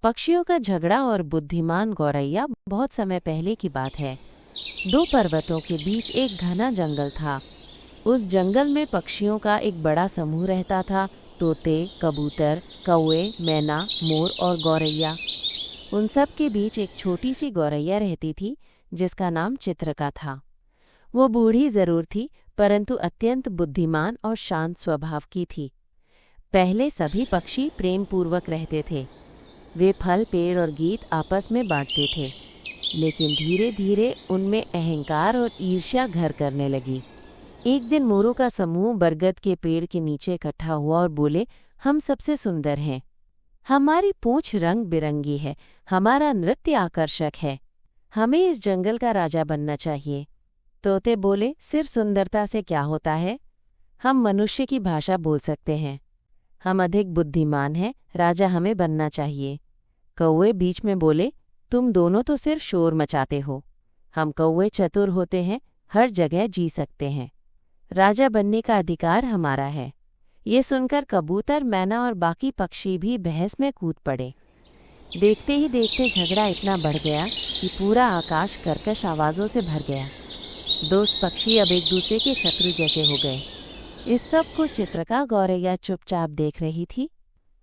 पक्षियों का झगड़ा और बुद्धिमान गौरैया। बहुत समय पहले की बात है। दो पर्वतों के बीच एक घना जंगल था। उस जंगल में पक्षियों का एक बड़ा समूह रहता था। तोते, कबूतर, कौवे, मैना, मोर और गौरैया। उन सब के बीच एक छोटी सी गौरैया रहती थी, जिसका नाम चित्रका था। वो बूढ़ी जरूर थी, परंतु अत्यंत बुद्धिमान और शांत स्वभाव की थी। पहले सभी पक्षी प्रेम पूर्वक रहते थे। वे फल, पेड़ और गीत आपस में बांटते थे। लेकिन धीरे धीरे उनमें अहंकार और ईर्ष्या घर करने लगी। एक दिन मोरों का समूह बरगद के पेड़ के नीचे इकट्ठा हुआ और बोले, हम सबसे सुंदर हैं। हमारी पूंछ रंग बिरंगी है, हमारा नृत्य आकर्षक है। हमें इस जंगल का राजा बनना चाहिए। तोते बोले, सिर्फ सुंदरता से क्या होता है? हम मनुष्य की भाषा बोल सकते हैं। हम अधिक बुद्धिमान हैं, राजा हमें बनना चाहिए। कौवे बीच में बोले, तुम दोनों तो सिर्फ शोर मचाते हो। हम कौवे चतुर होते हैं, हर जगह जी सकते हैं। राजा बनने का अधिकार हमारा है। ये सुनकर कबूतर, मैना और बाकी पक्षी भी बहस में कूद पड़े। देखते ही देखते झगड़ा इतना बढ़ गया कि पूरा आकाश कर्कश आवाज़ों से भर गया। दोस्त पक्षी अब एक दूसरे के शत्रु जैसे हो गए। इस सब को चित्रका गौरैया चुपचाप देख रही थी।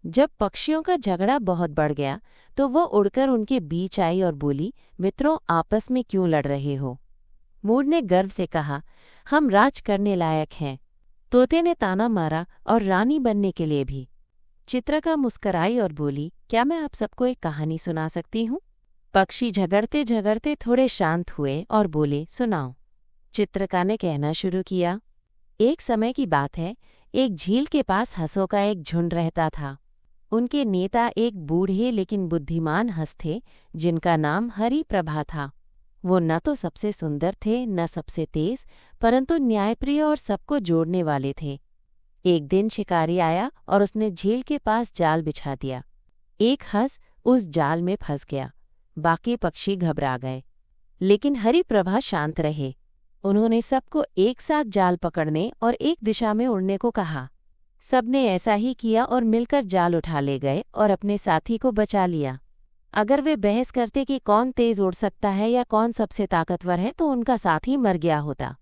जब पक्षियों का झगड़ा बहुत बढ़ गया तो वो उड़कर उनके बीच आई और बोली, मित्रों, आपस में क्यों लड़ रहे हो? मोर ने गर्व से कहा, हम राज करने लायक हैं। तोते ने ताना मारा, और रानी बनने के लिए भी। चित्रका मुस्कराई और बोली, क्या मैं आप सबको एक कहानी सुना सकती हूँ? पक्षी झगड़ते झगड़ते थोड़े शांत हुए और बोले, सुनाओ। चित्रका ने कहना शुरू किया। एक समय की बात है, एक झील के पास हंसों का एक झुंड रहता था। उनके नेता एक बूढ़े लेकिन बुद्धिमान हंस थे, जिनका नाम हरि प्रभा था। वो न तो सबसे सुंदर थे, न सबसे तेज, परंतु न्यायप्रिय और सबको जोड़ने वाले थे। एक दिन शिकारी आया और उसने झील के पास जाल बिछा दिया। एक हंस उस जाल में फंस गया। बाकी पक्षी घबरा गए, लेकिन हरि प्रभा शांत रहे। उन्होंने सबको एक साथ जाल पकड़ने और एक दिशा में उड़ने को कहा। सबने ऐसा ही किया और मिलकर जाल उठा ले गए और अपने साथी को बचा लिया। अगर वे बहस करते कि कौन तेज उड़ सकता है या कौन सबसे ताकतवर है, तो उनका साथी मर गया होता।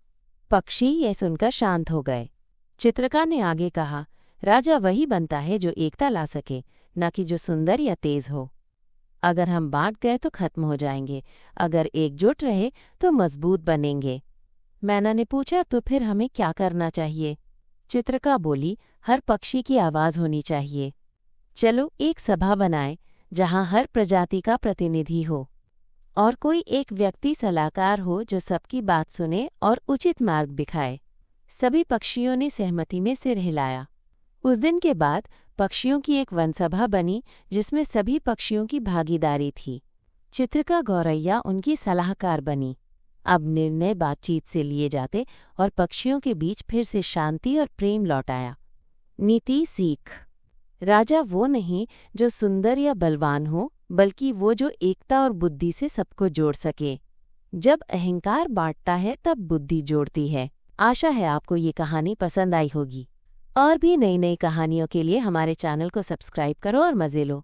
पक्षी ये सुनकर शांत हो गए। चित्रका ने आगे कहा, राजा वही बनता है जो एकता ला सके, न कि जो सुंदर या तेज हो। अगर हम बांट गए तो खत्म हो जाएंगे, अगर एकजुट रहे तो मजबूत बनेंगे। मैना ने पूछा, तो फिर हमें क्या करना चाहिए? चित्रका बोली, हर पक्षी की आवाज़ होनी चाहिए। चलो एक सभा बनाएं, जहां हर प्रजाति का प्रतिनिधि हो, और कोई एक व्यक्ति सलाहकार हो जो सबकी बात सुने और उचित मार्ग दिखाए। सभी पक्षियों ने सहमति में सिर हिलाया। उस दिन के बाद पक्षियों की एक वनसभा बनी, जिसमें सभी पक्षियों की भागीदारी थी। चित्रका गौरैया उनकी सलाहकार बनी। अब निर्णय बातचीत से लिए जाते और पक्षियों के बीच फिर से शांति और प्रेम लौट आया। नीति सीख: राजा वो नहीं जो सुंदर या बलवान हो, बल्कि वो जो एकता और बुद्धि से सबको जोड़ सके। जब अहंकार बांटता है तब बुद्धि जोड़ती है। आशा है आपको ये कहानी पसंद आई होगी। और भी नई नई कहानियों के लिए हमारे चैनल को सब्सक्राइब करो और मज़े लो।